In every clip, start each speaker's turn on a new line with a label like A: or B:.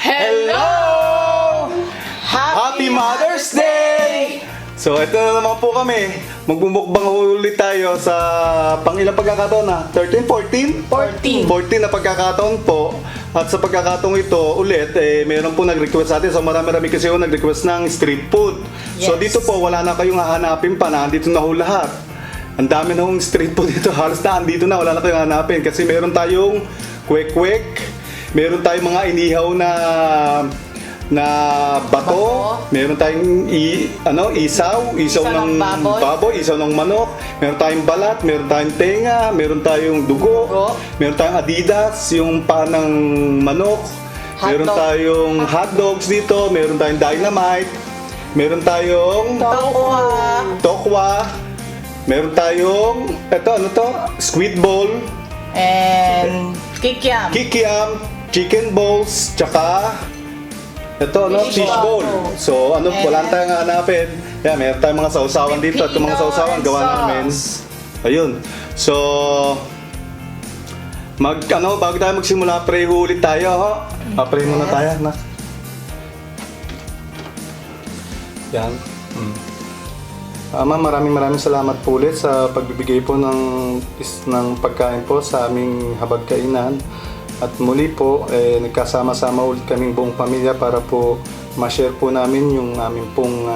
A: Hello! Happy Mother's Day! So ito na naman po kami. Magbumukbang ulit tayo sa pangilang pagkakataon na? 13, 14?
B: 14.
A: 14 na pagkakataon po. At sa pagkakataong ito ulit, meron po nag-request sa atin. So marami-rami kasi yung nag-request ng street food. So
B: Yes.
A: dito po, wala na kayong hahanapin pa na andito na ho lahat. Ang dami na hong street food dito. Halos na andito na, wala na kayong hanapin. Kasi meron tayong kwek-kwek. Meron tayong mga inihaw na bato, meron tayong isaw ng baboy, isaw ng manok, meron tayong balat, meron tayong tenga, meron tayong dugo, meron tayong Adidas, yung paa ng manok, meron tayong hot dogs dito, meron tayong dynamite, meron tayong tokwa, meron tayong squid ball,
B: And kikiam.
A: kikiam, chicken balls, tsaka fish bowl. So, wala tayong hanapin. Yeah, meron tayong mga sausawan dito. At yung mga sausawan, gawa namin. Ayun. So, bago tayo magsimula, pray ulit tayo, ho? Pray muna tayo, na. Yan. Ama, maraming salamat po ulit sa pagbibigay po ng pagkain po sa aming habag-kainan. At muli po, nagkasama-sama ulit kaming buong pamilya para po ma-share po namin yung aming pong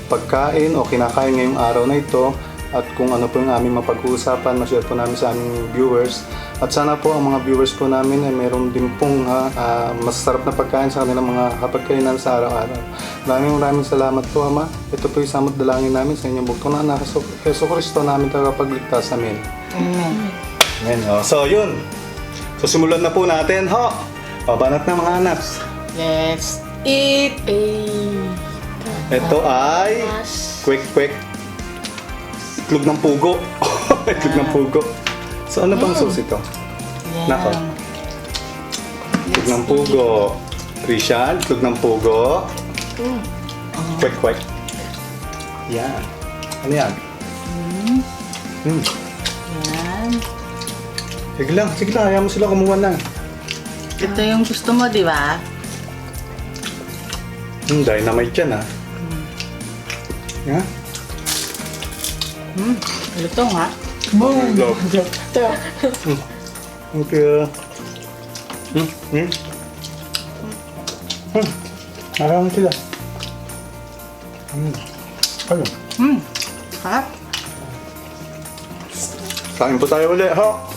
A: pagkain o kinakain ngayong araw na ito. At kung ano po yung aming mapag-uusapan, ma-share po namin sa aming viewers. At sana po ang mga viewers po namin ay meron din pong masarap na pagkain sa kanilang mga hapagkainan sa araw-araw. Maraming salamat po, Ama. Ito po yung samot dalangin namin sa inyong bugtong na anak Jesu Kristo namin tagapagligtas. Amen. Amen. So, yun. So, simulan na po natin, ho! Pabanat na mga anak.
B: Let's eat.
A: Ito ay kwek-kwek. Itlog ng pugo. Itlog ng pugo. So, ano bang sauce ito? Nako. Itlog ng pugo. Rishan, itlog ng pugo. Kwek-kwek. Yan. Ano yan?
B: Yan.
A: Sige lang, ayaw mo sila kumuha na.
B: Ito yung gusto mo, di ba?
A: Dynamite yan, ha? Yan.
B: Luto nga.
A: Boom! Thank you. Ayaw mo sila. Ano?
B: Harap.
A: Kain po tayo ulit, ha?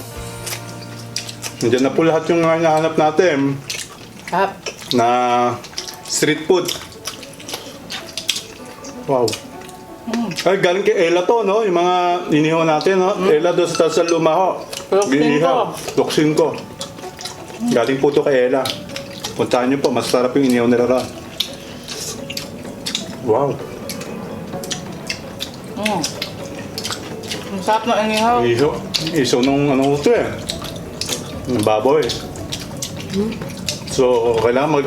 A: Nandiyan na po lahat yung hinahanap natin
B: Harap.
A: na street food. Wow. Ay, galing kay Ella to, no? Yung mga inihaw natin, no? Ella doon sa taas ng luma, ho. Loksin ko. Galing po to kay Ella. Puntahan nyo po, masarap yung inihaw nila ron. Wow.
B: Ang sarap na inihaw.
A: Isaw nung ito eh. Ng baboy. So, kailangan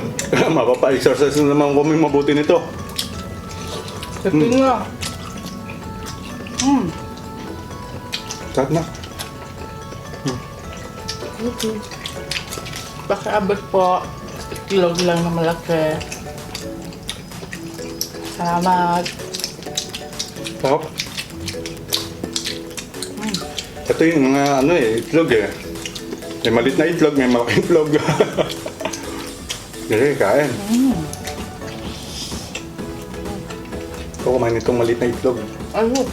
A: mapapa-exercise na naman kami mabuti nito.
B: Ito nga.
A: Sarap na.
B: Pakiabot po. Itlog lang na malaki. Salamat.
A: Sarap. Ito yung mga itlog eh. May malit na itlog, may malaking itlog. Sige, kain. Ito kumain itong malit na itlog.
B: Ano?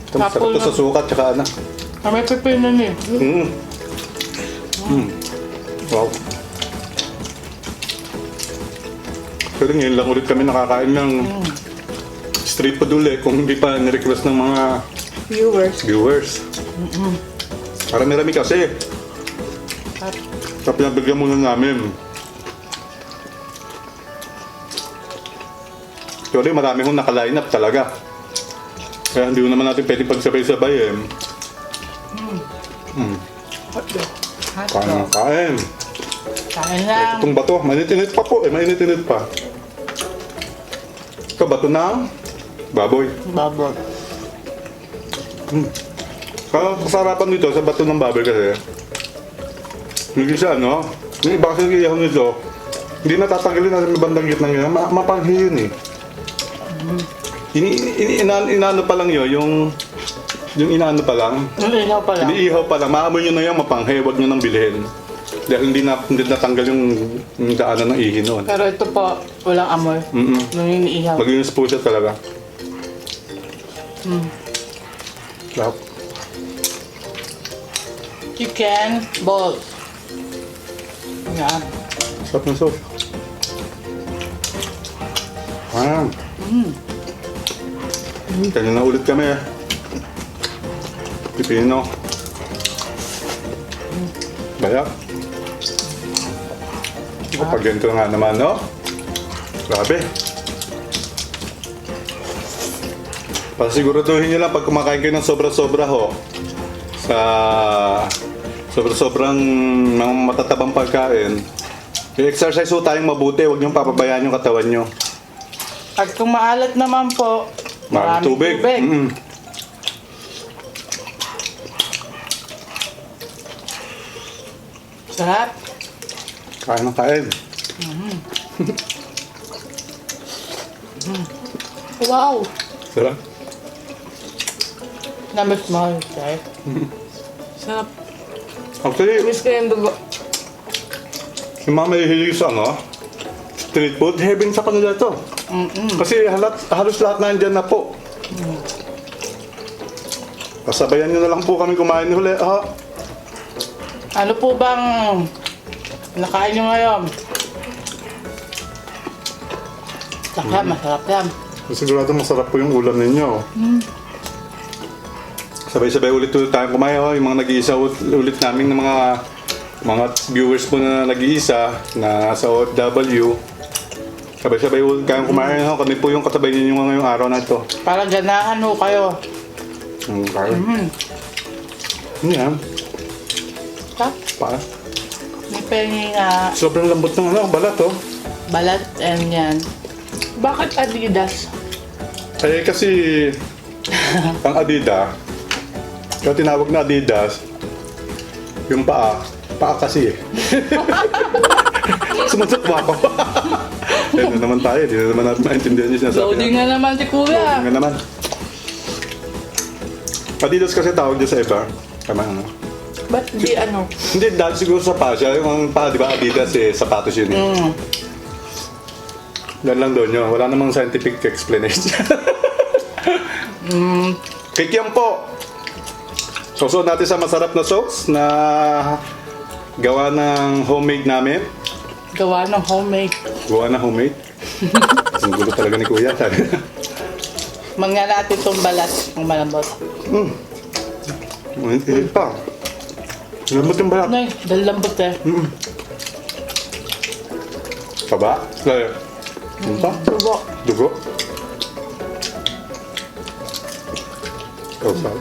A: Ito masarap ito sa sukat tsaka
B: May pepinan eh.
A: Wow. Pero ngayon lang ulit kami nakakain ng street food ulit kung hindi pa nirequest ng mga viewers. Marami-rami kasi. Sa pinabigyan muna namin. Actually, marami kong naka-line up talaga. Kaya hindi naman natin pwede pagsabay-sabay eh. Kain.
B: Kain lang.
A: Itong bato, mainit-init pa po eh, mainit-init pa. Ito, bato ng baboy.
B: Baboy.
A: Kasarapan dito sa bato ng baboy kasi Hindi siya, no? Yung iba kasi iyaw nito, hindi natatanggalin natin may bandang gitna ngayon. Mapanghi yun eh. Inaano pa lang yun, yung inaano pa lang.
B: Inihaw pa lang.
A: Iniihaw pa lang. Maamoy nyo na yung mapanghi, huwag nyo nang bilhin. Dahil hindi natanggal yung daanan ng ihi noon.
B: Pero ito po, walang amoy. Nung iniihaw.
A: Maglinis po siya talaga. Sarap.
B: Chicken balls. Yan.
A: Sarap ng sauce. Kanya na ulit kami eh. Pipino. Bayak. Kapag ganito nga naman, no? Grabe. Pasiguraduhin nyo lang pag kumakain kayo ng sobra-sobra ho. Sa sobra-sobrang mga matatabang pagkain. I-exercise ho tayong mabuti. Huwag nyo papabayaan yung katawan nyo.
B: At kung maalat naman po,
A: Maraming tubig.
B: Sarap.
A: Kain ng kain.
B: Wow.
A: Sarap.
B: Namiss mo yun, Chef. Sarap.
A: Actually,
B: Miss ko yung dugo.
A: si mama hihilig sa street food, heaven sa kanila to. Kasi halos lahat na andyan na po. Pasabayan nyo na lang po kami kumain huli.
B: Ano po bang nakain nyo ngayon? Saka masarap yan.
A: Sigurado masarap po yung ulam ninyo. Sabay-sabay ulit tayong kumain. Yung mga nag-iisa ulit namin ng mga viewers po na nag-iisa na sa OFW. Sabay-sabay ulit tayong kumain. Kami po yung kasabay ninyo ngayong araw na ito.
B: Para ganahan ho kayo.
A: Okay. Yan.
B: Tap.
A: Pa.
B: May pengi nga
A: Sobrang lambot ng balat
B: balat and yan. Bakit Adidas?
A: Eh kasi ang Adidas, yung tinawag na Adidas, yung paa kasi eh. Sumasakwa pa. Ano naman tayo, di na naman natin maintindihan yung sinasabi
B: Loading na naman si Kuya.
A: Nga naman. Adidas kasi tawag niya sa iba. Tama ano?
B: Ba't di ano?
A: Hindi, dahil siguro sa paa siya. Yung paa, di ba Adidas eh, sapatos yun eh. Yan lang doon yun. Wala namang scientific explanation. Kikiam po. Susunod natin sa masarap na sauce na gawa ng homemade namin.
B: Gawa ng homemade.
A: Gawa ng homemade. Ang gulo talaga ni Kuya.
B: Mangga natin itong balat ng malambot.
A: Hindi pa. Lambot yung balat.
B: Nay, dahil lambot eh.
A: Taba? Kaya. Ano pa?
B: Dugo.
A: Dugo? Kausap.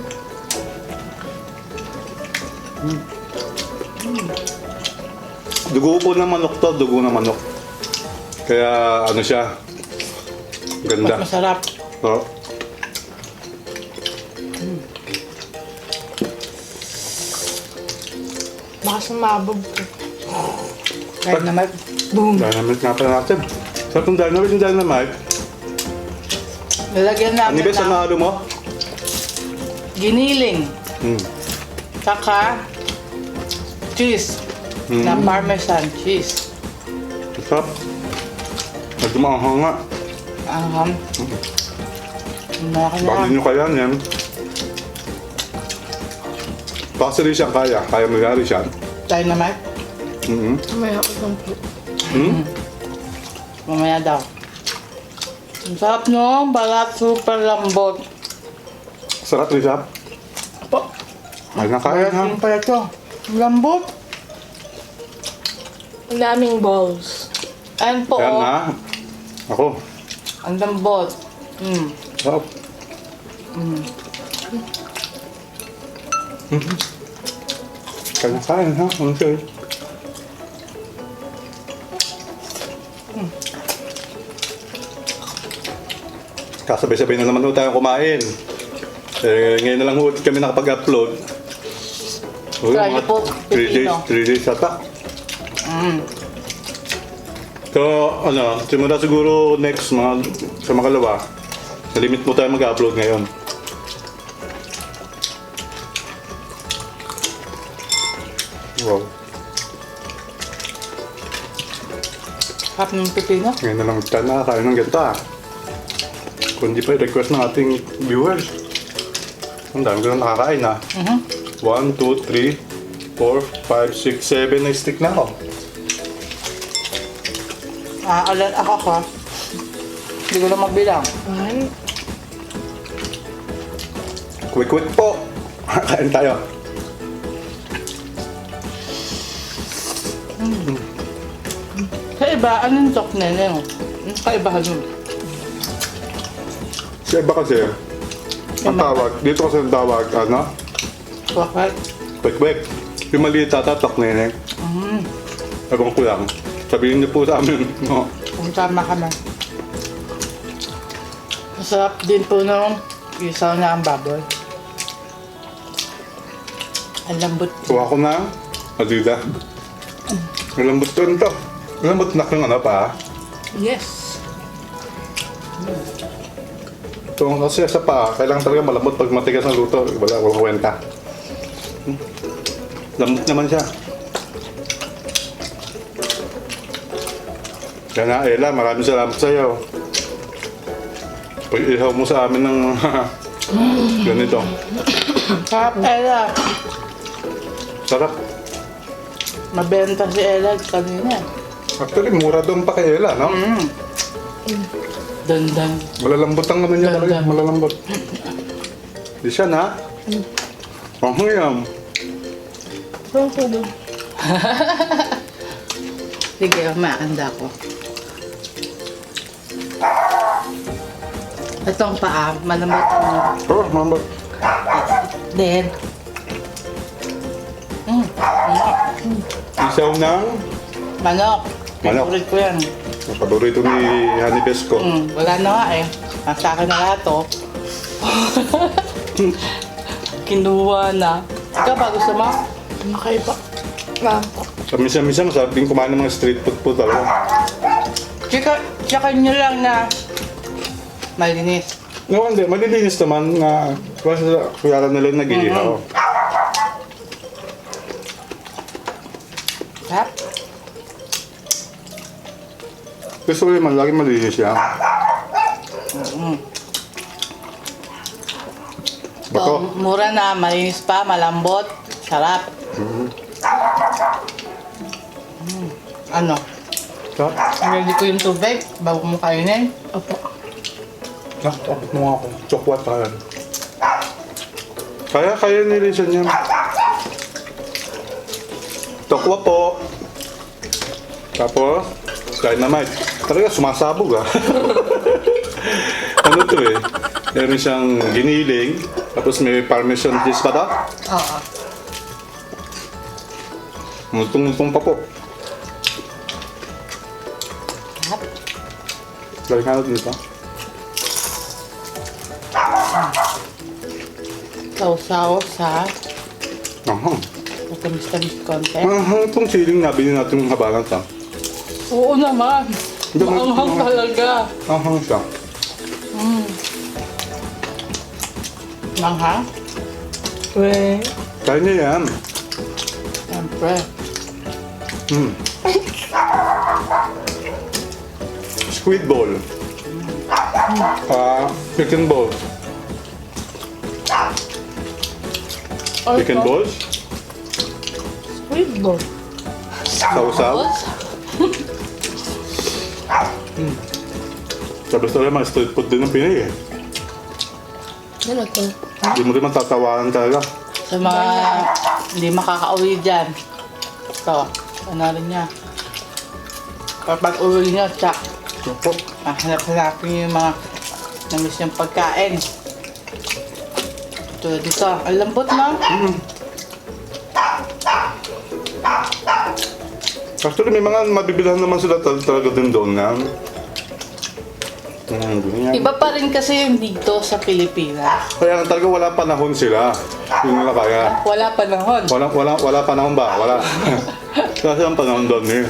A: Dugo po ng manok to, dugo ng manok. Kaya ano siya, ganda.
B: Mas masarap.
A: Oh.
B: Baka sumabog ko. Dynamite. Boom.
A: Dynamite nga pala natin. Sarap ng dynamite, yung dynamite.
B: Nilagyan
A: Ano
B: namin
A: ba sa
B: ng
A: nalo mo?
B: giniling. Saka cheese. Na parmesan cheese.
A: Sarap. Nagdumaanghang nga.
B: Angham. Malaki na.
A: Bakit nyo kaya yan? Baka si Rishan kaya. Kaya mo yan, Rishan.
B: Dynamite.
C: May ako lang po.
B: Mamaya daw. Ang sarap no, balat super lambot.
A: Sarap, Rishan.
B: Po.
A: Kaya na kaya ha.
B: Yung pa ito. Lambot.
C: Ang daming balls.
B: Ayan po.
A: Yan
B: Oh.
A: na. Ako.
B: Ang lambot.
A: Sarap. Kaya na kaya ha. Ano siya eh. Kasabay-sabay na naman ho tayong kumain. Ngayon na lang ho kami nakapag-upload. Oh,
B: Try
A: mga
B: niyo po,
A: 3 days,
B: pipino.
A: 3 days ata.
B: Mm.
A: So, ano, simula siguro next mga, sa makalawa, sa limit mo tayo mag-upload ngayon. Wow.
B: Sarap ng pipino.
A: Ngayon na lang tayo nakakain ng ganito ah. Kung di pa i-request ng ating viewers. Ang dami ko na nakakain ah. 1, 2, 3, 4, 5, 6, 7 na stick na ako.
B: Alert ako ko. Hindi ko na mabilang.
C: One.
A: Quick po. Kain tayo.
B: Kaiba, anong tok neneng? Anong kaibahan mo?
A: Sa iba kasi, ang tawag, dito kasi ang tawag, ano?
B: Bakit?
A: Quick. Yung maliit tatatak na yun eh. Ewan ko lang. Sabihin niyo po sa amin. No?
B: Kung tama ka na. Masarap din po nung isaw na ang baboy. Ang lambot.
A: Kuha ko na. Adida. Malambot to nito. Malambot na kang ano pa.
B: Yes.
A: Ito kasi sa pa, kailangan talaga malambot pag matigas ang luto. Walang kwenta. Lambot naman siya. Kaya na, Ella, maraming salamat sa iyo. Pag-ihaw mo sa amin ng ganito.
B: Sarap, Ella.
A: Sarap.
B: Mabenta si Ella kanina.
A: Actually, mura doon pa kay Ella, no?
B: Dandan.
A: Malalambot ang ano niya talaga.
B: Ganda.
A: Malalambot. Di siya na. Ang hiyam.
C: Saan ko doon?
B: Sige, umakanda ko. Itong paa, malambot ang
A: Oh, malambot.
B: dead.
A: Isaw ng
B: Manok.
A: Manok.
B: Favorite ko yan.
A: paborito ni Honey Best ko.
B: Wala na nga eh. Nasa akin na lahat oh. Kinuha na. Ikaw ba gusto mo?
C: Makaiba. Lampo.
A: Minsan masarap din kumain ng mga street food po talaga.
B: Tsaka nyo lang na malinis.
A: No, hindi. Malilinis naman na kaya nila nag-iihaw.
B: Sarap.
A: Gusto ko naman, lagi malinis yan. Bako.
B: So, mura na, malinis pa, malambot, sarap. Ano?
A: Sarap.
B: Ready ko yung tubig bago mo kainin.
C: Opo.
A: Tapos mo nga ako. Chokwat pa yan. Kaya nilisan yan. Tokwa po. Tapos, dynamite. Talaga sumasabog ah. Ano to eh? Meron siyang giniling. Tapos may parmesan cheese pa daw.
B: Oo.
A: Multong-multong pa po.
B: Sarap.
A: Lagi ka natin dito.
B: Sausaw sa
A: Ahang.
B: matamis-tamis konti.
A: Ahang itong siling na bilhin natin yung habalan sa.
B: Oo naman.
A: Hindi,
B: Maanghang talaga.
A: Ahang siya.
B: Manghang?
C: We.
A: Kaya niya yan.
B: Siyempre.
A: Squid ball. Chicken balls. Chicken balls.
C: Squid ball.
A: Sausaw. Tapos talaga mga street food din ang Pinay eh.
C: Ano to?
A: Hindi mo rin matatawanan talaga.
B: Sa mga hindi makakauwi dyan. Ito, ano rin niya. Kapag uwi niya, tsak.
A: Opo.
B: Hanap-hanapin yung mga namiss yung pagkain. Tulad dito, ang lambot na.
A: Actually may mga mabibilhan naman sila talaga din doon na Ganyan.
B: Iba pa rin kasi yung dito sa Pilipinas.
A: Kaya talaga wala panahon sila. Yung nila kaya.
B: Wala panahon.
A: Wala panahon ba? Wala. Kasi ang panahon doon eh.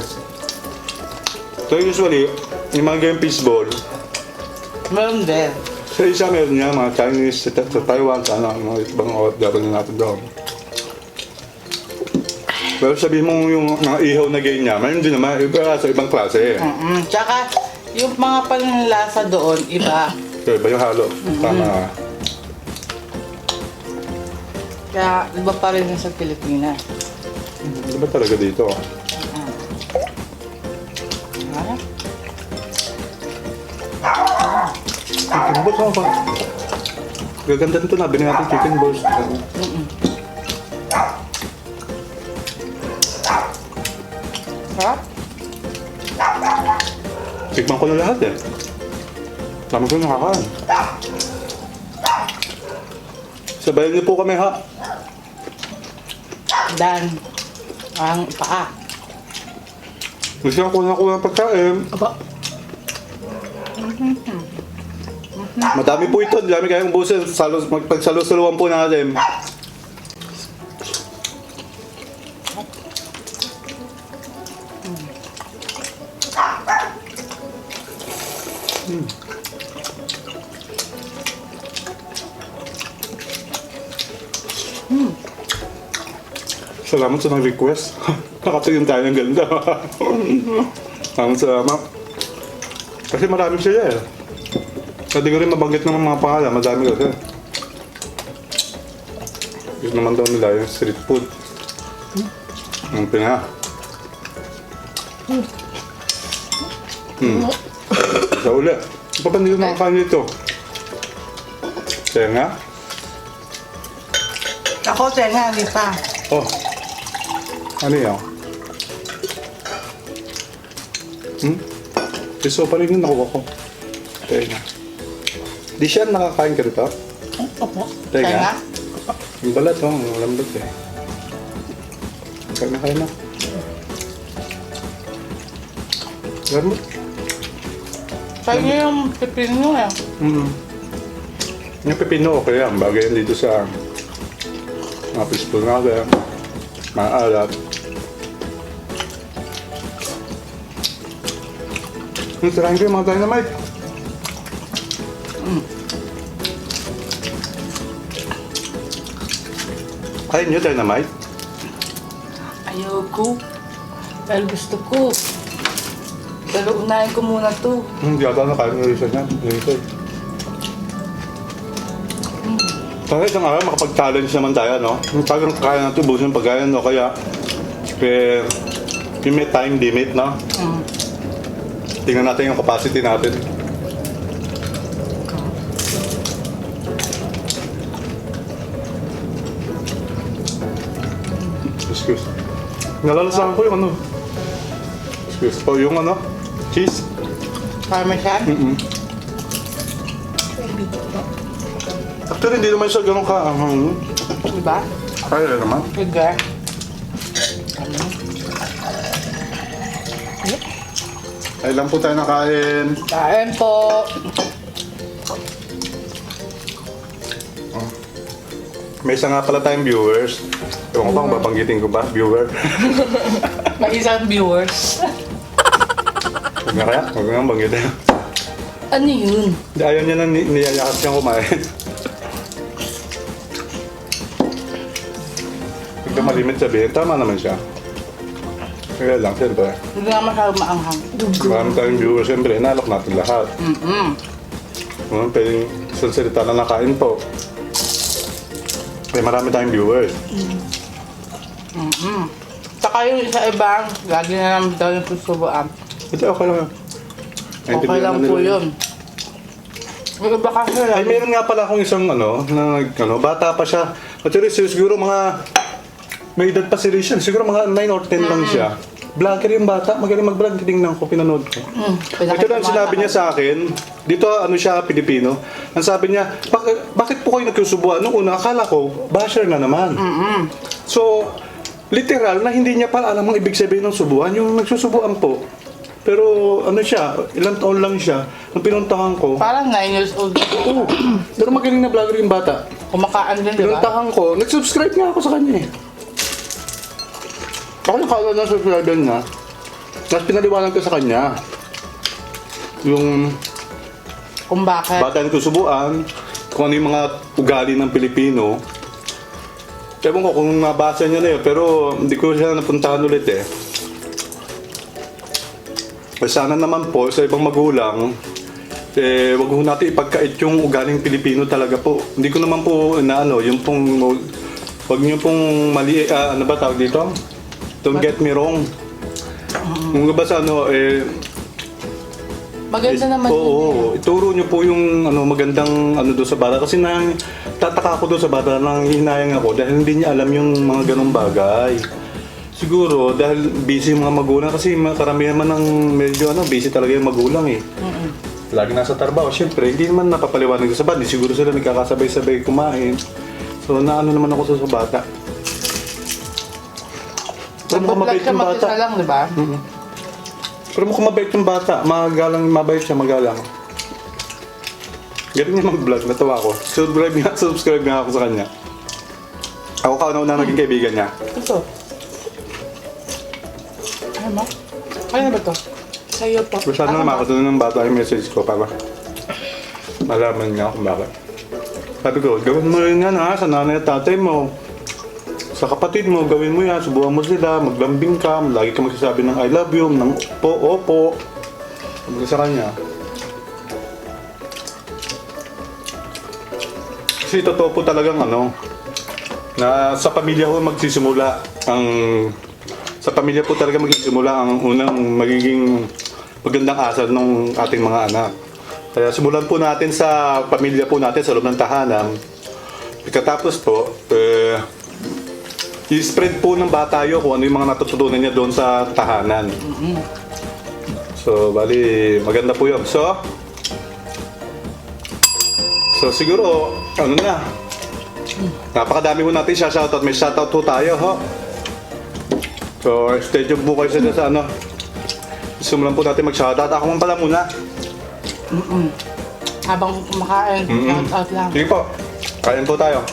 A: So usually, yung mga game fishball,
B: Meron din.
A: sa isa meron niya, mga Chinese, sa Taiwan, sa ano, mga ibang OFW natin doon. Pero sabihin mo yung mga ihaw na ganyan niya, mayroon din naman, iba sa ibang klase.
B: Tsaka, yung mga panlasa doon, iba.
A: So iba yung halo. Tama.
B: Kaya, iba pa rin yung sa Pilipinas.
A: Iba talaga dito.
B: Ah,
A: Chicken balls ako pa. Gaganda nito na, binigyan natin chicken balls.
B: sarap.
A: Tikman ko na lahat eh. Tama ko nakakaan. Sabayan niyo po kami ha.
B: Dan, ang paa.
A: Gusto ko na ng pagkain.
C: Aba.
A: Madami po ito, dami kayong busin. Magpagsalo-saluan po natin. Salamat sa nag-request. Nakatuyon tayo ng ganda. Salamat. Kasi marami sila eh. Hindi ko rin mabanggit ng mga pangalan, madami kasi. Yun naman daw nila yung street food. Yung pina. Sa uli. Ito pa hindi ko nakakain dito. Kaya nga.
B: Ako, tenga, di pa.
A: Oh. Ano yan? Piso pa rin yung nakuha ko. Kaya nga. Di siya nakakain ka rito?
C: Opo.
B: Tenga.
A: Yung balat, oh, ang lambot eh. Kaya na. Lambot.
B: Sa'yo yung pipino eh.
A: Yung pepino, okay yan. Bagay yan dito sa mga fishbowl natin. Mga alat. Tirahin ko yung mga dynamite. Kain nyo dynamite?
B: Ayoko. Dahil gusto ko. Pero unahin ko muna to.
A: Hindi ata na kain ng research niya. Research. Kaya isang araw makapag-challenge naman tayo, no? Yung talagang kaya natin ubusin yung pagkain, no? Kaya, yung may time limit, no? Tingnan natin yung capacity natin. Excuse. Nalalasahan ko yung ano. Excuse po, yung ano, cheese.
B: Parmesan.
A: Actually, hindi naman siya ganun ka.
B: Diba?
A: Kaya naman.
B: Sige.
A: Ay lang po tayo nakain.
B: Kain po.
A: May isa nga pala tayong viewers. Ewan ko ba kung babanggitin ko ba, viewer?
B: May isang viewers.
A: Huwag na kaya, huwag nga banggitin.
B: Ano yun?
A: Ayaw niya na niyayakas siyang kumain. Huwag ka malimit sabihin, tama naman siya. Kaya lang, siyempre.
B: Hindi nga masyadong maanghang.
A: Marami tayong viewers, siyempre, inalok natin lahat. Pwedeng isang salita na nakain po. May marami tayong viewers.
B: Saka yung isa ibang, lagi na naman daw yung susubuan.
A: Ito, okay lang yun.
B: Okay
A: Naintindihan
B: lang
A: na
B: po
A: nila
B: yun. Yung iba kasi
A: Ay, meron nga pala akong isang bata pa siya. Actually, siguro mga, may edad pa si Rachel. Siguro mga 9 or 10 lang siya. Vlogger yung bata. Magaling mag-vlog. Tinignan ko, pinanood ko. Ito lang sinabi niya sa akin. Dito, siya, Pilipino. Ang sabi niya, bakit po kayo nagsusubuan? Noong una, akala ko, basher na naman. So, literal na hindi niya pa alam ang ibig sabihin ng subuan. Yung nagsusubuan po. Pero ano siya, ilang taon lang siya. Nung pinuntahan ko,
B: Parang 9 years old.
A: oo, pero magaling na vlogger yung bata.
B: Kumakaan din, di ba?
A: Pinuntahan ko, nag-subscribe nga ako sa kanya eh. Ako nakala ng subscriber niya. Tapos pinaliwanag ko sa kanya. Yung
B: Kung bakit.
A: bata ko subuan, kung ano yung mga ugali ng Pilipino. Ewan ko kung nabasa niya na yun, pero hindi ko siya napuntahan ulit eh. Sana naman po sa ibang magulang, wag ho natin ipagkait yung ugaling Pilipino talaga po. Hindi ko naman po inaano, yung pong, wag niyo pong mali, ano ba tawag dito? Don't get me wrong. Kung ba sa ano,
B: Maganda naman yun.
A: oo, ituro niyo po yung ano, magandang ano doon sa bata. Kasi tataka ko doon sa bata, nang hinayang ako dahil hindi niya alam yung mga ganong bagay. Siguro dahil busy yung mga magulang kasi karamihan man ng medyo busy talaga yung magulang eh. Lagi nasa trabaho, syempre hindi naman napapaliwanag sa bata, siguro sila nagkakasabay-sabay kumain. So naano naman ako sa bata. Pero mukhang mabait
B: Nag-vlog siya
A: yung bata.
B: mag-isa lang, di ba?
A: Pero mukhang mabait yung bata, mabait siya, magalang. Galing niya mag-vlog, natawa ko. Subscribe nga ako sa kanya. Ako kauna-una naging kaibigan niya.
B: Ito. Ano mo? Kaya na ba ito?
C: Sa'yo po.
A: Masyado na makatunan ng bata yung message ko para malaman niya kung bakit. Sabi ko, gawin mo rin yan ha, sa nanay at tatay mo. Sa kapatid mo, gawin mo yan, subuhan mo sila, maglambing ka, lagi ka magsasabi ng I love you, ng opo. Sabi ko sa kanya. Kasi totoo po talagang na sa pamilya ko magsisimula sa pamilya po talaga magsisimula ang unang magiging magandang asal ng ating mga anak. Kaya simulan po natin sa pamilya po natin sa loob ng tahanan. Pagkatapos po, i-spread po ng bata yun kung ano yung mga natutunan niya doon sa tahanan. So, bali, maganda po yun. So siguro, napakadami po natin shoutout. May shoutout po tayo, ho. So, stay tuned po kayo sa simulan po natin mag-shoutout. Ako man pala muna.
B: Habang kumakain, shout out lang.
A: Sige po, kain po tayo.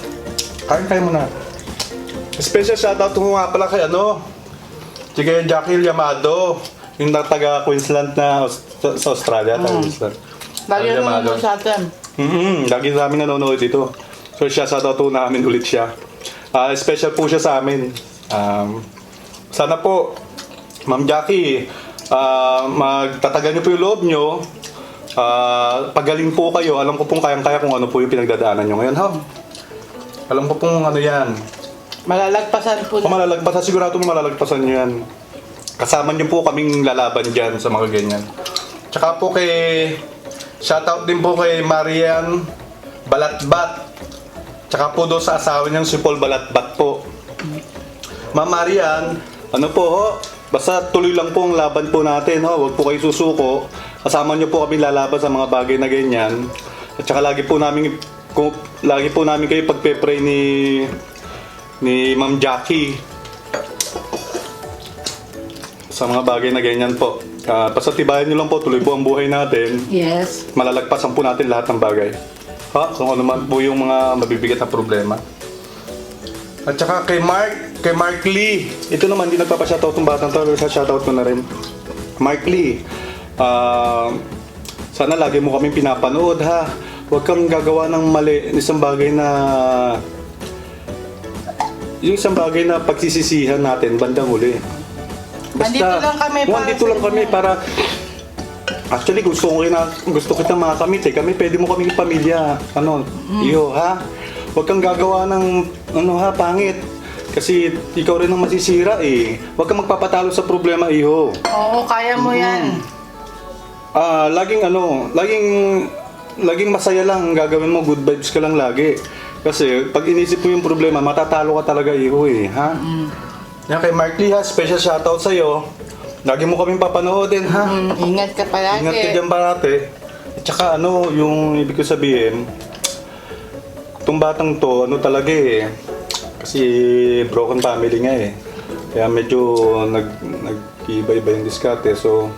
A: Kain kayo muna. Special shoutout po nga pala kay Sige, Jackie Yamado. Yung taga Queensland na sa Australia. Queensland.
B: Lagi nanonood sa atin.
A: Lagi namin nanonood dito. So siya, shoutout po namin ulit siya. Special po siya sa amin. Sana po, Ma'am Jackie, magtatagal niyo po yung loob niyo. Pagaling po kayo. Alam ko pong kayang-kaya kung ano po yung pinagdadaanan niyo ngayon, ha? Alam ko pong ano yan.
B: Malalagpasan po
A: Kung malalagpasan, sigurado mo malalagpasan niyo yan. Kasama niyo po kaming lalaban dyan sa mga ganyan. Tsaka po shoutout din po kay Marian Balatbat. Tsaka po doon sa asawa niyang si Paul Balatbat po. Ma'am Marian, basta tuloy lang po ang laban po natin, ho. Huwag po kayo susuko. Kasama niyo po kami lalaban sa mga bagay na ganyan. At saka lagi po namin kayo pagpe-pray ni Ma'am Jackie sa mga bagay na ganyan po. Basta tibayan niyo lang po, tuloy po ang buhay natin.
B: Yes.
A: Malalagpasan po natin lahat ng bagay. Kung ano man po yung mga mabibigat na problema. At saka kay Mark Lee. Ito naman, hindi nagpapa-shoutout ng batang to, pero shoutout ko na rin. Mark Lee, sana lagi mo kaming pinapanood, ha. Huwag kang gagawa ng mali. Isang bagay na pagsisisihan natin bandang huli.
B: Andito lang kami para
A: Andito lang kami para actually gusto kita makamit eh. Kami pwede mo kaming pamilya. Iyo, ha? Huwag kang gagawa ng pangit. Kasi ikaw rin ang masisira eh. Huwag kang magpapatalo sa problema, iho.
B: Oo, kaya mo yan.
A: Laging masaya lang ang gagawin mo, good vibes ka lang lagi. Kasi pag inisip mo yung problema, matatalo ka talaga, iho eh, ha? Yan kay Mark Lee, ha, special shoutout sa'yo. Lagi mo kaming papanoodin, ha?
B: Ingat ka palagi.
A: Ingat ka dyan parate. At saka yung ibig ko sabihin, itong batang to, talaga eh. Kasi broken family nga eh. Kaya medyo nag-iba-iba yung diskarte. So,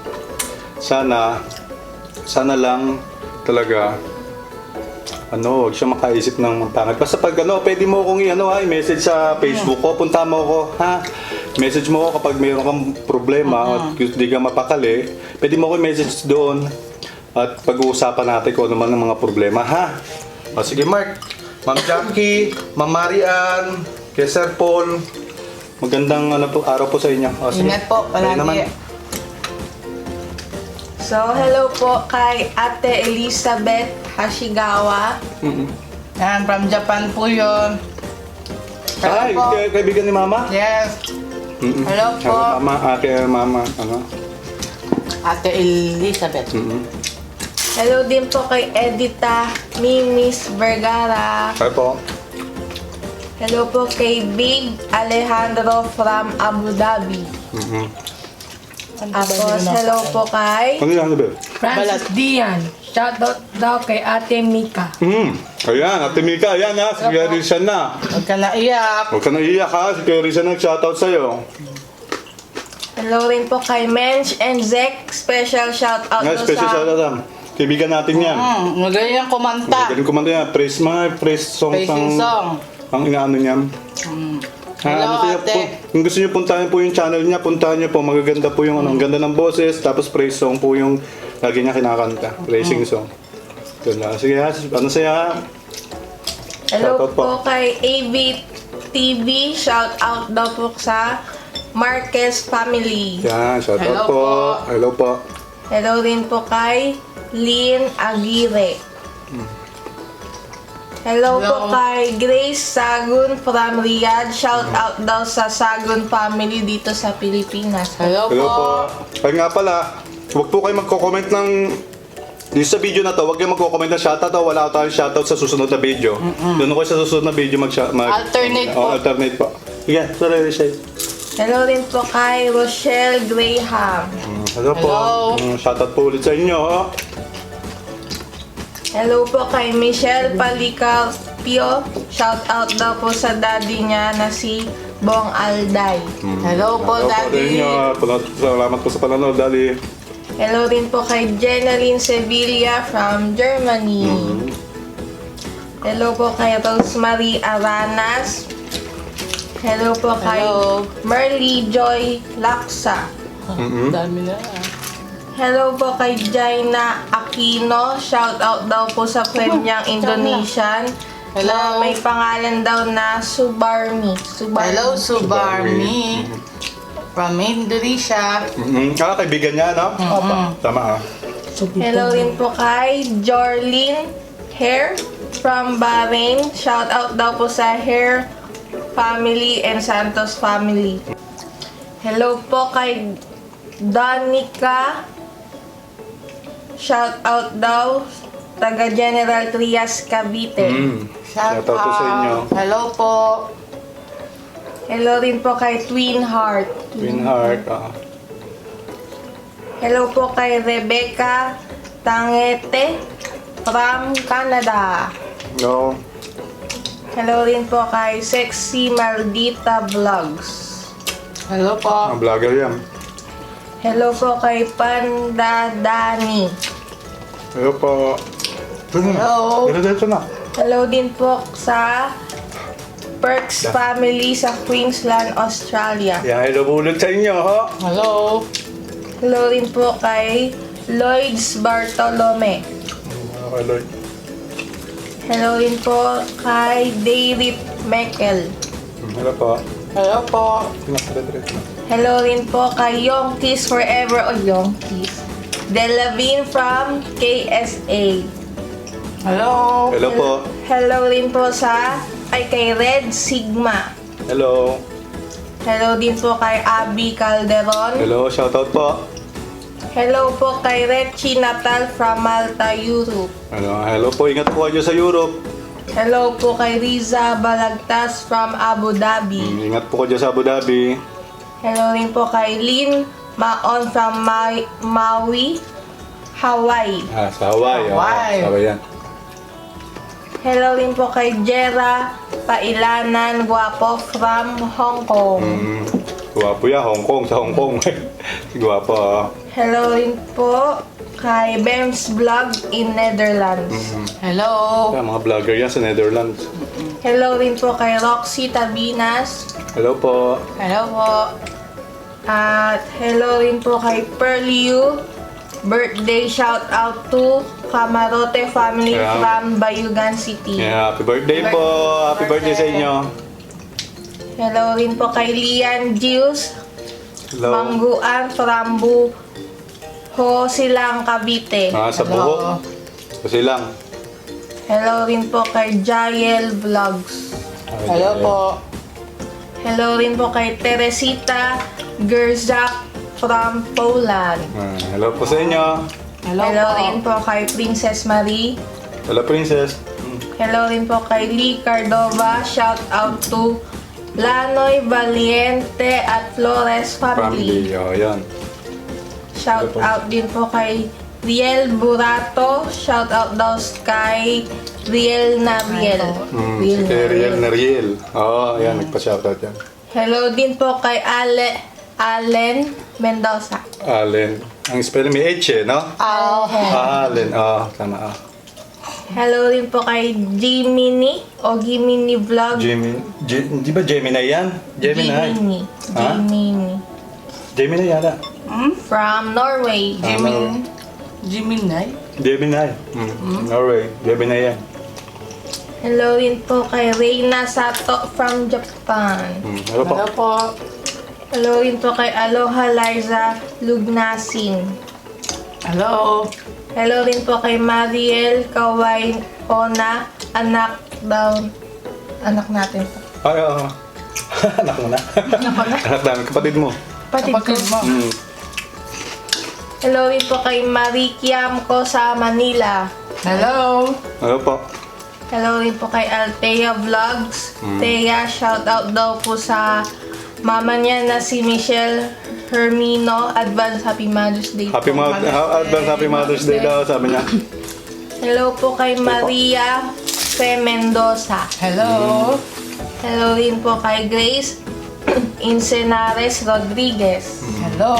A: sana lang talaga huwag siya makaisip ng pangit. Basta pag pwede mo akong i-message sa Facebook ko, punta mo ako, ha? Message mo ako kapag mayroon kang problema at di ka mapakali, pwede mo ako i-message doon at pag-uusapan natin kung ano man ang mga problema, ha? O sige Mark, Ma'am Jackie, Ma'am Marian, kay Sir Paul, magandang araw po sa inyo. O, sige.
B: Ingat po,
A: Kayo naman.
B: palagi.
C: So, hello po kay Ate Elizabeth Hashigawa.
B: Yan, from Japan po yun.
A: Ay,
B: po.
A: kaibigan ni Mama?
B: Yes. Hello po.
A: Mama, Mama,
B: Ate Elizabeth.
C: Hello din po kay Edita Mimis Vergara.
A: Ay po.
C: Hello po kay Big Alejandro from Abu Dhabi. Tapos, hello po kay
A: Ano yan, Bel?
C: Francis Dian. Shoutout daw kay Ate Mika.
A: Ayan, Ate Mika, ayan ha, si Kuya Rizan na.
B: Huwag ka naiyak.
A: Huwag ka naiiyak ha, si Kuya Rizan nag-shoutout sa'yo.
C: Hello rin po kay Mensch and Zek. Special shoutout
A: Nga,
C: daw
A: special
C: sa...
A: shoutout. Kaibigan natin yan.
B: Magaling yung kumanta.
A: Magaling kumanta yan. Praise song.
B: Praising song.
A: Ang inaano niya.
B: Hello, ate.
A: Kung gusto niyo puntahan po yung channel niya, puntahan niyo po. Magaganda po yung ang ganda ng boses. Tapos praise song po yung lagi niya kinakanta. Praising song. Ganda. Sige ha, saya ha.
C: Hello
A: Shoutout po.
C: po kay AV TV. Shoutout daw po sa Marquez family.
A: Yan, shoutout
B: Hello
A: po.
B: po.
A: Hello po.
C: Hello rin po kay Lynn Aguirre. Hello po
B: Hello.
C: kay Grace Sagun from Riyadh. Shout out daw sa Sagun family dito sa Pilipinas.
B: Hello,
A: Hello po.
B: po.
A: Ay nga pala, huwag po kayo magko-comment ng dito sa video na to, huwag kayo magko-comment ng shoutout o wala tayong shoutout sa susunod na video. Doon ko sa susunod na video
B: Alternate po.
A: Alternate po. Sige, sorry, Richelle.
C: Hello rin po kay Rochelle Graham.
A: Hello po.
B: Hello.
A: Shoutout po ulit sa inyo.
C: Hello po kay Michelle Palicarpio. Shout out daw po sa daddy niya na si Bong Alday.
B: Hello po, Daddy.
A: Salamat po sa panonood, Daddy.
C: Hello rin po kay Jenaline Sevilla from Germany. Hello po kay Rosemary Aranas. Hello po kay
B: Hello.
C: Merly Joy Laksa.
B: Dami na.
C: Hello po kay Jaina Aquino. Shout out daw po sa friend niyang Indonesian.
B: Hello.
C: Na may pangalan daw na Subarmi.
B: Hello, Subarmi. From Indonesia.
A: Kaibigan niya, no? Tama, ha?
C: Hello rin po kay Jorlyn Hair from Bahrain. Shout out daw po sa Hair family and Santos family. Hello po kay Danica. Shout out daw taga General Trias Cavite.
B: Shout
A: Shoutout po sa inyo.
B: Hello po.
C: Hello rin po kay Twin Heart.
A: Twin Heart.
C: Hello po kay Rebecca Tangete from Canada.
A: No.
C: Hello rin po kay Sexy Maldita Vlogs.
B: Hello po.
A: Ang vlogger yan.
C: Hello po kay Panda Dani.
A: Hello po.
B: Hello.
A: Dito na.
C: Hello din po sa Perks family sa Queensland, Australia.
A: Yan, hello po ulit sa inyo, ho?
B: Hello.
C: Hello rin po kay Lloyds Bartolome.
A: Okay, Lord.
C: Hello rin po kay David Mekel.
A: Hello po.
B: Hello po.
A: Diretso na.
C: Hello rin po kay Yonkis Forever o Yonkis Delavin from KSA.
B: Hello.
A: Hello po.
C: Hello rin po kay Red Sigma.
A: Hello.
C: Hello din po kay Abby Calderon.
A: Hello, shoutout po.
C: Hello po kay Rechi Natal from Malta, Europe.
A: Hello po, ingat po kayo sa Europe.
C: Hello po kay Riza Balagtas from Abu Dhabi.
A: Ingat po kayo sa Abu Dhabi.
C: Hello rin po kay Lynn Maon from Maui, Hawaii.
A: Sa Hawaii.
B: Hawaii.
A: Sa Hawaii yan.
C: Hello rin po kay Jera Pailanan Guapo from Hong Kong.
A: Guwapo yan, Hong Kong. Sa Hong Kong. Guwapo.
C: Hello rin po kay Bems Vlog in Netherlands.
B: Hello.
A: Kaya mga vlogger yan sa Netherlands.
C: Hello rin po kay Roxy Tabinas.
A: Hello po.
B: Hello po.
C: At hello rin po kay Perliu. Birthday shout out to Camarote family
A: Yeah.
C: from Bayugan City.
A: Yeah, happy birthday po. Happy birthday sa inyo.
C: Hello rin po kay Lian Gius.
A: Hello.
C: Mangguan Frambu Ho Silang Cavite.
A: Sa buho. Kasi lang.
C: Hello rin po kay Jael Vlogs.
B: Hello po.
C: Hello rin po kay Teresita Gerzak from Poland.
A: Hello po sa inyo.
B: Hello,
C: Hello
B: po.
C: rin po kay Princess Marie.
A: Hello, Princess.
C: Hello rin po kay Lee Cardova. Shout out to Lanoy Valiente at Flores family.
A: Family. Oh, yan.
C: Shout out din po kay Riel Burato. Shout out daw kay Riel Nariel.
A: Si Riel na Riel. Oo, yan. Nagpa-shoutout yan.
C: Hello din po kay Allen Mendoza.
A: Allen. Ang spelling may H eh, no? Allen. Tama.
C: Hello rin po kay Jiminy o Gimini Vlog.
A: Di ba Gemini yan? Gemini.
C: Jiminy.
A: Ha?
C: Jiminy.
A: Gemini yata.
C: From Norway.
B: Jiminay.
A: Gemini. Norway. Gemini yan.
C: Hello rin po kay Reina Sato from Japan.
A: Hello po.
B: Hello po.
C: Hello rin po kay Aloha Liza Lugnasin.
B: Hello.
C: Hello rin po kay Mariel Kaway Ona. Anak natin po.
A: Ay, oo. Anak mo na. Anak namin. Kapatid mo.
B: Kapatid mo.
C: Hello rin po kay Marikiam ko sa Manila.
B: Hello.
A: Hello po.
C: Hello rin po kay Althea Vlogs. Thea, shout out daw po sa mama niya na si Michelle Hermino. Advance Happy Mother's Day po.
A: Advance Happy Mother's Day daw, sabi niya.
C: Hello po kay Maria Fe Mendoza.
B: Hello.
C: Hello rin po kay Grace Incenares Rodriguez.
B: Hello.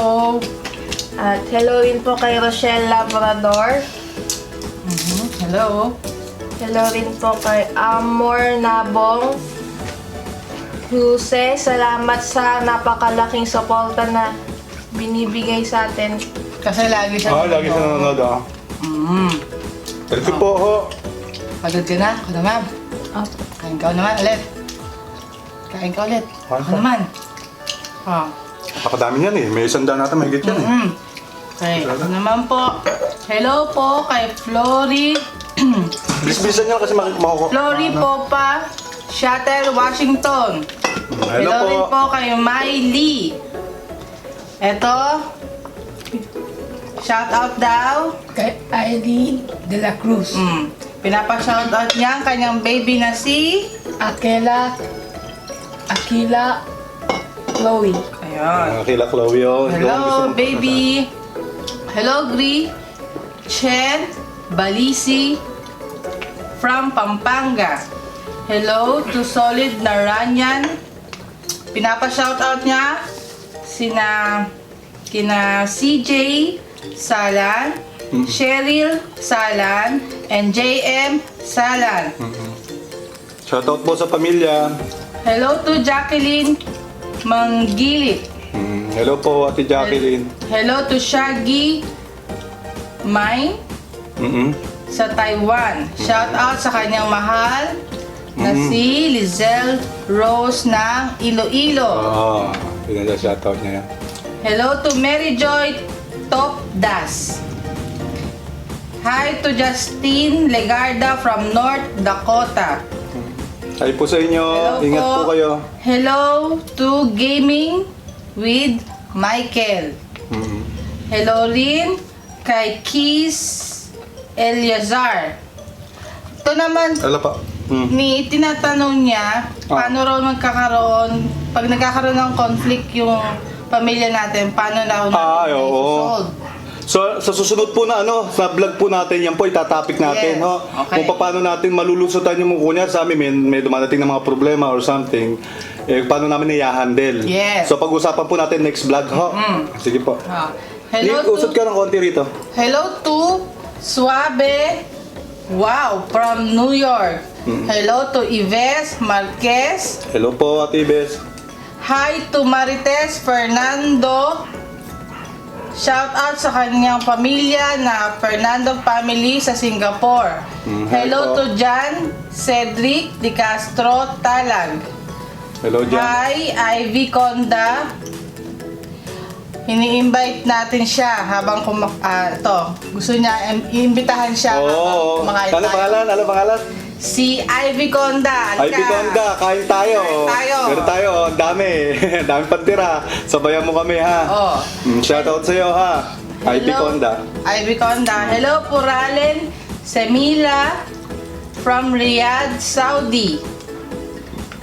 C: At hello rin po kay Rochelle Labrador.
B: Hello.
C: Hello rin po kay Amor Nabong Jose. Salamat sa napakalaking suporta na binibigay sa atin.
B: Kasi lagi siya.
A: Lagi siya nanonood, Thank you po, ho.
B: Pagod ka na? Ako naman. Kain ka naman ulit. Kain ka ulit.
A: Kain
B: Ako
A: ka.
B: naman.
A: Napakadami niyan eh. May 100 nata mahigit yan eh.
B: Okay, ako naman po. Hello po kay Flory.
A: Bilis-bilisan niya kasi makukuha.
B: Flory Popa, Shatter, Washington.
A: Hello po.
B: rin po kay Miley. Eto, shout out daw.
D: Kay Aileen de la Cruz.
B: Pinapa-shout out niya ang kanyang baby na si...
D: Akila Chloe.
B: Ayun.
A: Kila Chloe, oh.
B: Hello, baby. Hello, Gri. Chen Balisi from Pampanga. Hello to Solid Naranyan. Pinapa-shoutout niya kina CJ Salan, Cheryl Salan, and JM Salan.
A: Shoutout po sa pamilya.
B: Hello to Jacqueline Manggilit.
A: Hello po, Ate Jacqueline.
B: Hello to Shaggy Mai sa Taiwan. Shout out sa kanyang mahal na si Lizelle Rose ng Iloilo.
A: Pinag-shoutout niya yan.
B: Hello to Mary Joy Topdas. Hi to Justine Legarda from North Dakota.
A: Hi po sa inyo.
B: Hello
A: Ingat po kayo.
B: Hello to Gaming with Michael. Hello rin kay Keys Eliazar. Ito naman,
A: Hello po.
B: tinatanong niya, paano raw magkakaroon, pag nagkakaroon ng conflict yung pamilya natin, paano na
A: Ay, oo.
B: i-solve?
A: So, sa susunod po na sa vlog po natin, yan po itatopic natin,
B: Yes.
A: no?
B: Okay.
A: Kung paano natin malulusutan yung kunya sa amin, may dumadating na mga problema or something, paano namin i-handle.
B: Yes.
A: So, pag-usapan po natin next vlog, ho? Sige po.
B: Hello
A: Nick, usot
B: to,
A: ka ng konti rito.
B: hello to Suabe, wow, from New York. Hello to Ives Marquez.
A: Hello po, Ate Bes.
B: Hi to Marites Fernando. Shout out sa kanyang pamilya na Fernando family sa Singapore. Hello
A: po.
B: to Jan Cedric De Castro Talag.
A: Hello, Jan.
B: Hi Ivy Conda. Ini-invite natin siya habang gusto niya iimbitahan siya habang
A: Oo.
B: kumakain
A: Ano
B: tayo.
A: pangalan? Ano pangalan?
B: Si Ivy Conda.
A: Ivy Conda, kain tayo.
B: Kain tayo.
A: Meron tayo, ang dami. Dami pantira. Sabayan mo kami ha.
B: Oh.
A: Shoutout sa'yo ha. Ivy Conda.
B: Ivy Conda. Hello, Puralen Semila from Riyadh, Saudi.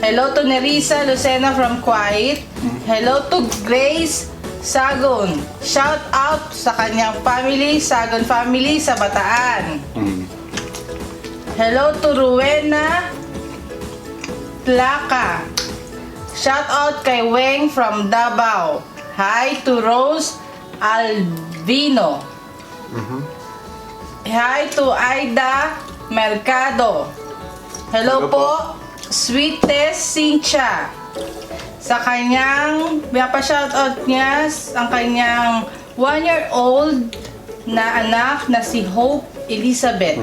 B: Hello to Nerissa Lucena from Kuwait. Hello to Grace Sagon. Shout out sa kanyang family, Sagon family sa Bataan. Hello to Rowena Tlaka. Shout out kay Weng from Davao. Hi to Rose Albino. Hi to Aida Mercado. Hello
A: Hello
B: po, Sweetest Cynthia. Sa kanyang, pinapa-shoutout niya ang kanyang 1-year-old na anak na si Hope Elizabeth.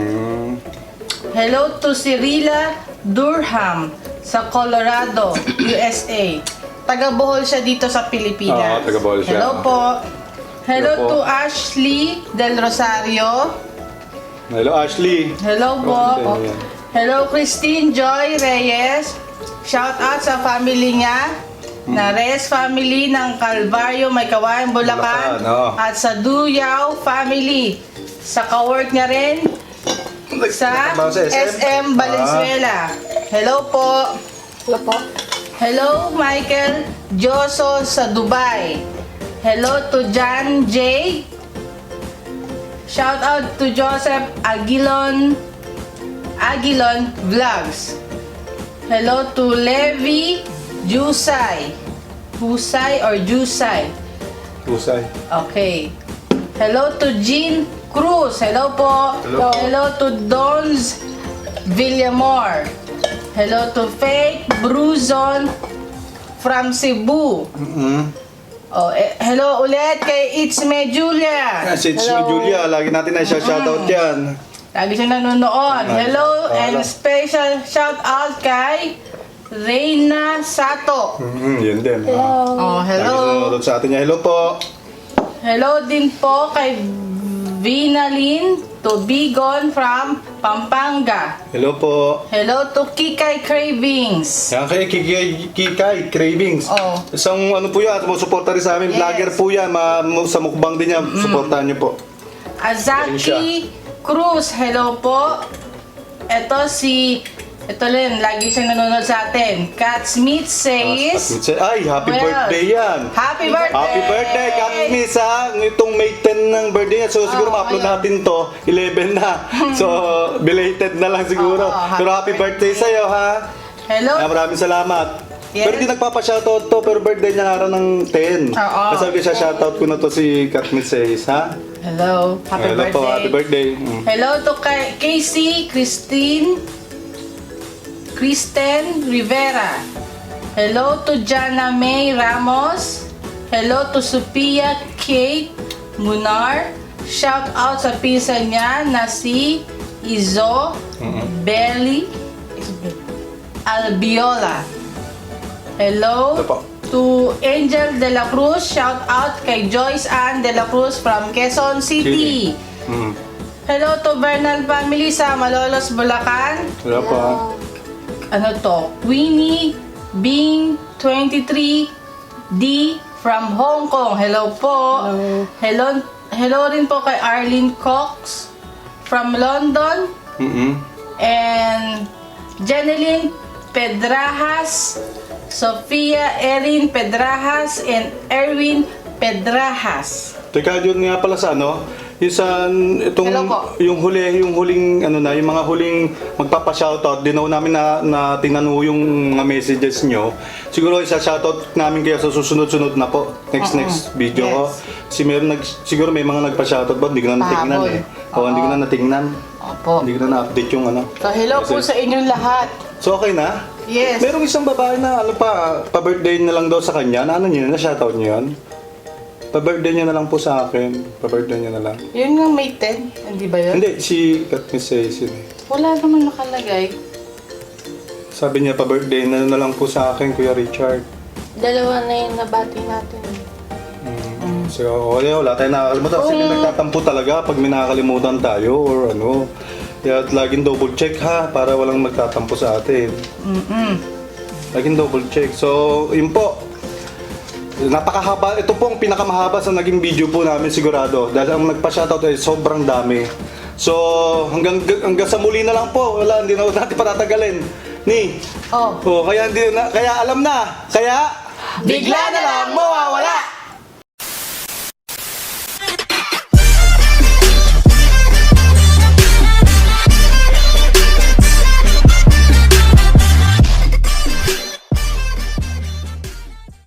B: Hello to Cirilla Durham sa Colorado, USA. Taga-Bohol siya dito sa Pilipinas.
A: Oo, taga-Bohol siya.
B: Hello po. Hello
A: Hello po.
B: to Ashley Del Rosario.
A: Hello, Ashley.
B: Hello po.
A: Okay, yan.
B: Hello Christine Joy Reyes. Shout out sa family niya na Reyes family ng Calvario, May Kawayan, Bulacan.
A: Bulacan, oo.
B: At sa Duyao family. Sa kawork niya rin sa
A: Nagtrabaho sa
B: SM Valenzuela. Hello po.
C: Hello po.
B: Hello Michael Joso sa Dubai. Hello to John J. Shout out to Joseph Aguilon Vlogs. Hello to Levi Jusay. Husay or Jusay?
A: Husay.
B: Okay. Hello to Jean Cruz. Hello po.
A: Hello.
B: Hello to Dons Villamor. Hello to Faith Bruzon from Cebu. Oh, hello ulit kay It's Me Julia.
A: Si Julia, lagi natin na shoutout yan.
B: Lagi siya nanonood. Hello and
A: Hello.
B: special shout out kay Reina Sato.
A: Yun din.
B: Oh,
A: Lagi
B: hello.
A: sunod sa atin niya. Hello po.
B: Hello din po kay Vinalyn Tubigon from Pampanga.
A: Hello po.
B: Hello to Kikay Cravings.
A: Yan kay Kikay Cravings.
B: Oh.
A: Isang ano po yan, sumusuporta rin sa amin.
B: Yes.
A: Vlogger po yan. Sa mukbang din yan. Suportahan niyo po.
B: Azaki Cruz, hello po. Ito rin, lagi siyang nanonood sa atin. Kat Smith says,
A: Ay, happy
B: Well,
A: birthday yan.
B: Happy birthday!
A: Happy birthday, Kat Miss ha. Itong May 10 ng birthday niya. So siguro ma-upload
B: ayun.
A: natin to. 11 na. So belated na lang siguro. Pero happy birthday sa'yo ha.
B: Hello.
A: Maraming salamat.
B: Yes.
A: Pero di nagpapa-shoutout to, pero birthday niya araw ng 10.
B: Oo.
A: Kasabi siya, shoutout ko na to si Kat Miss says ha.
B: Hello, happy
A: Hello
B: birthday.
A: po, happy birthday.
B: Hello to Casey Kristen Rivera. Hello to Jana May Ramos. Hello to Sophia Kate Munar. Shout out sa pinsan niya na si Izo Belly Albiola. Hello
A: Ito po.
B: to Angel De La Cruz. Shout out kay Joyce Ann De La Cruz from Quezon City. Hello to Bernal family sa Malolos, Bulacan.
A: Hello po.
B: Ano to? Winnie Bing 23D from Hong Kong. Hello po. Hello rin po kay Arlene Cox from London. And Janeline Pedrajas, Sofia Erin Pedrajas, and Erwin Pedrajas.
A: Teka, yun nga pala sa ano, Yung sa itong
B: Hello po.
A: yung huling ano na, yung mga huling magpapa-shoutout, din ako namin na tinanong yung mga messages nyo. Siguro isa-shoutout namin kayo sa susunod-sunod na po. Next video ko.
B: Yes.
A: Siguro may mga nagpa-shoutout ba? Hindi ko na natingnan
B: Pahabol.
A: eh. O, hindi ko na natingnan.
B: Opo.
A: Hindi ko na na-update yung ano.
B: So, hello po
A: Kasi-
B: sa inyong lahat.
A: So, okay na?
B: Yes.
A: Merong isang babae na ano pa-birthday na lang daw sa kanya. Na ano niyo na shoutout niyo yun? Pa-birthday niya na lang po sa akin. Pa-birthday niya na lang.
B: Yun nga May 10, hindi ba yun?
A: Hindi, si Miss Cecil.
B: Wala naman nakalagay.
A: Sabi niya, pa-birthday na lang po sa akin, Kuya Richard.
C: Dalawa na yung nabati natin.
A: So, wala tayo nakakalimutan. Kasi nagtatampo talaga pag may nakakalimutan tayo or ano. Kaya laging double check ha, para walang magtatampo sa atin. Laging double check. So, yun po. Napakahaba. Ito po ang pinakamahaba sa naging video po namin sigurado. Dahil ang nagpa-shoutout ay sobrang dami. So, hanggang sa muli na lang po. Wala, hindi na natin patatagalin. Ni.
B: Oh.
A: Kaya alam na. Kaya
B: Bigla na lang mawawala!